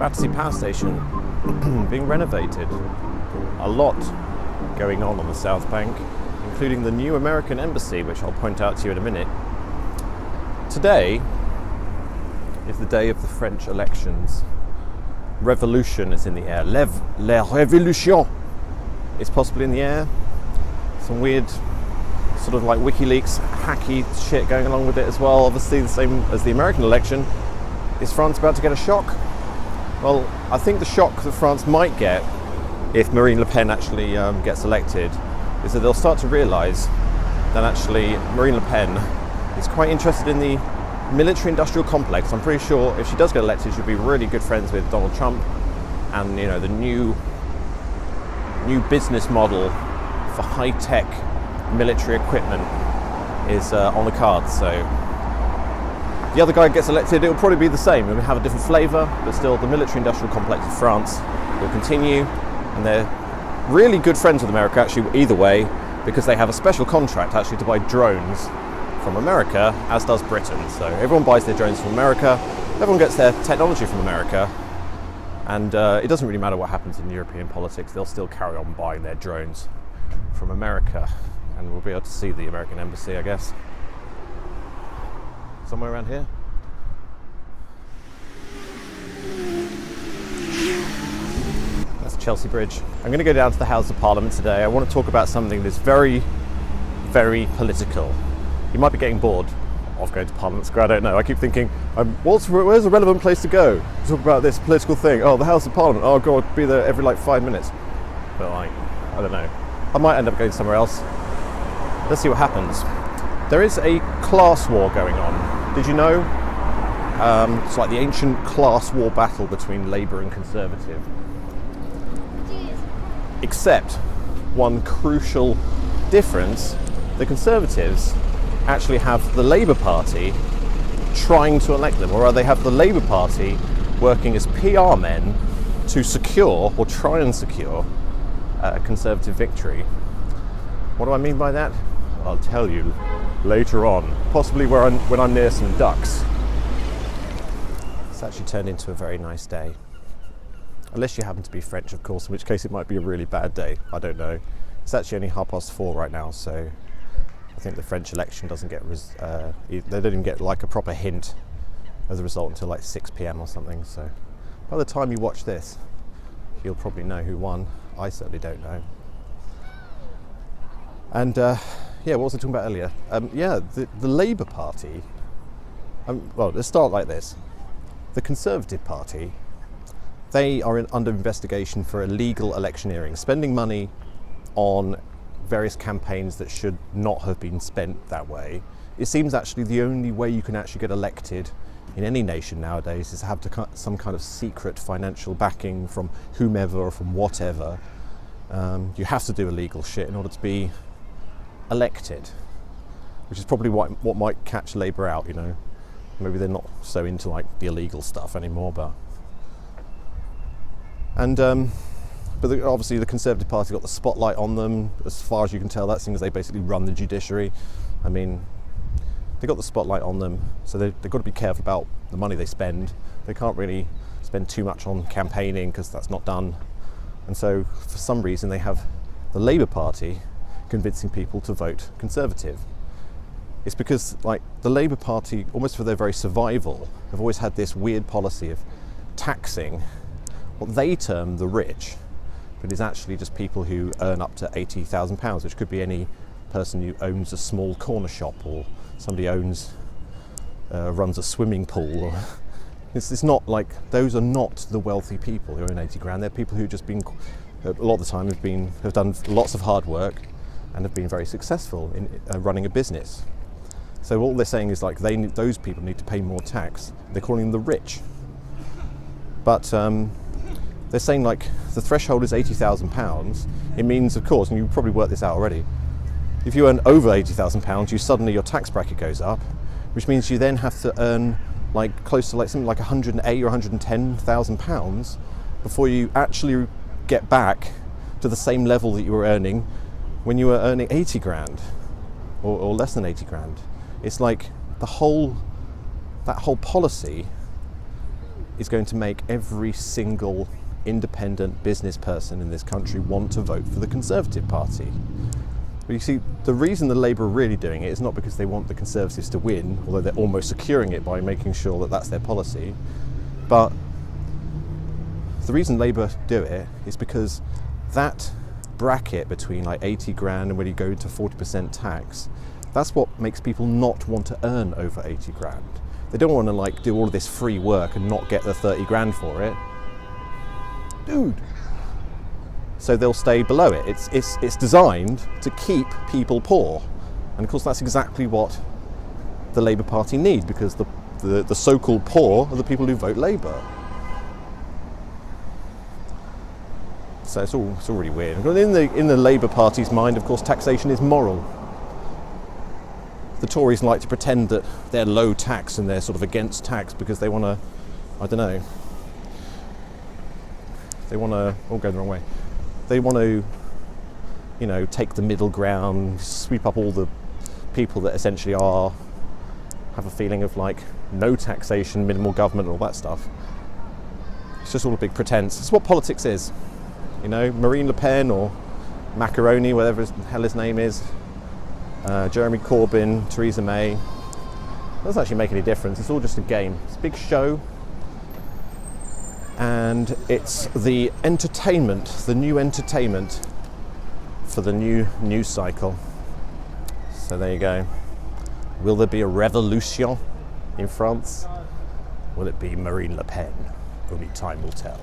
Battersea Power Station being renovated. A lot going on the South Bank, including the new American embassy, which I'll point out to you in a minute. Today is the day of the French elections. Revolution is in the air. La révolution is possibly in the air. Some weird sort of like WikiLeaks hacky shit going along with it as well. Obviously the same as the American election. Is France about to get a shock? Well, I think the shock that France might get if Marine Le Pen actually gets elected is that they'll start to realise that actually Marine Le Pen is quite interested in the military-industrial complex. I'm pretty sure if she does get elected, she'll be really good friends with Donald Trump, and you know the new business model for high-tech military equipment is on the cards. So the other guy gets elected, it'll probably be the same. It'll have a different flavour, but still the military-industrial complex of France will continue, and they're really good friends with America actually either way, because they have a special contract actually to buy drones from America, as does Britain. So everyone buys their drones from America, everyone gets their technology from America, and it doesn't really matter what happens in European politics, they'll still carry on buying their drones from America, and we'll be able to see the American embassy, I guess, somewhere around here. That's Chelsea Bridge. I'm going to go down to the House of Parliament today. I want to talk about something that's very, very political. You might be getting bored of going to Parliament Square, I don't know. I keep thinking, where's a relevant place to go to talk about this political thing? Oh, the House of Parliament. Oh God, be there every like 5 minutes. But like, I don't know. I might end up going somewhere else. Let's see what happens. There is a class war going on. Did you know? It's like the ancient class war battle between Labour and Conservative. Except one crucial difference, the Conservatives actually have the Labour Party trying to elect them, or they have the Labour Party working as PR men to secure, or try and secure, a Conservative victory. What do I mean by that? I'll tell you later on, possibly when I'm near some ducks. It's actually turned into a very nice day. Unless you happen to be French, of course, in which case it might be a really bad day. I don't know. It's actually only 4:30 right now, so I think the French election doesn't get, they don't even get like a proper hint as a result until like 6 p.m. or something. So by the time you watch this, you'll probably know who won. I certainly don't know. And yeah, what was I talking about earlier? The Labour Party, well, let's start like this. The Conservative Party, they are under investigation for illegal electioneering, spending money on various campaigns that should not have been spent that way. It seems actually the only way you can actually get elected in any nation nowadays is to have some kind of secret financial backing from whomever or from whatever. You have to do illegal shit in order to be elected, which is probably what might catch Labour out, you know. Maybe they're not so into like the illegal stuff anymore, but obviously the Conservative Party got the spotlight on them, as far as you can tell. That seems they basically run the judiciary. I mean, they got the spotlight on them, so they've got to be careful about the money they spend. They can't really spend too much on campaigning because that's not done. And so for some reason they have the Labour Party convincing people to vote Conservative. It's because like the Labour Party, almost for their very survival, have always had this weird policy of taxing what they term the rich, but is actually just people who earn up to £80,000, which could be any person who owns a small corner shop, or somebody runs a swimming pool. Or it's not like, those are not the wealthy people who earn 80 grand. They're people who just been, a lot of the time, have done lots of hard work and have been very successful in running a business. So all they're saying is like those people need to pay more tax. They're calling them the rich. But they're saying like the threshold is £80,000. It means, of course, and you've probably worked this out already, if you earn over £80,000, your tax bracket goes up, which means you then have to earn like close to like something like £108,000 or £110,000 before you actually get back to the same level that you were earning when you were earning 80 grand or less than 80 grand. It's like that whole policy is going to make every single independent business person in this country want to vote for the Conservative Party. But you see, the reason the Labour are really doing it is not because they want the Conservatives to win, although they're almost securing it by making sure that that's their policy, but the reason Labour do it is because that bracket between like 80 grand and when you go to 40% tax, that's what makes people not want to earn over 80 grand. They don't want to like do all of this free work and not get the 30 grand for it. Dude. So they'll stay below it. It's designed to keep people poor. And of course that's exactly what the Labour Party need, because the so-called poor are the people who vote Labour. So it's all really weird. In the Labour Party's mind, of course, taxation is moral. The Tories like to pretend that they're low tax and they're sort of against tax because they want to, I don't know, they want to, all going the wrong way. They want to, you know, take the middle ground, sweep up all the people that essentially have a feeling of like no taxation, minimal government, and all that stuff. It's just all a big pretense. It's what politics is. You know, Marine Le Pen or Macaroni, whatever the hell his name is, Jeremy Corbyn, Theresa May. It doesn't actually make any difference. It's all just a game. It's a big show. And it's the entertainment, the new entertainment for the new news cycle. So there you go. Will there be a revolution in France? Will it be Marine Le Pen? Only time will tell.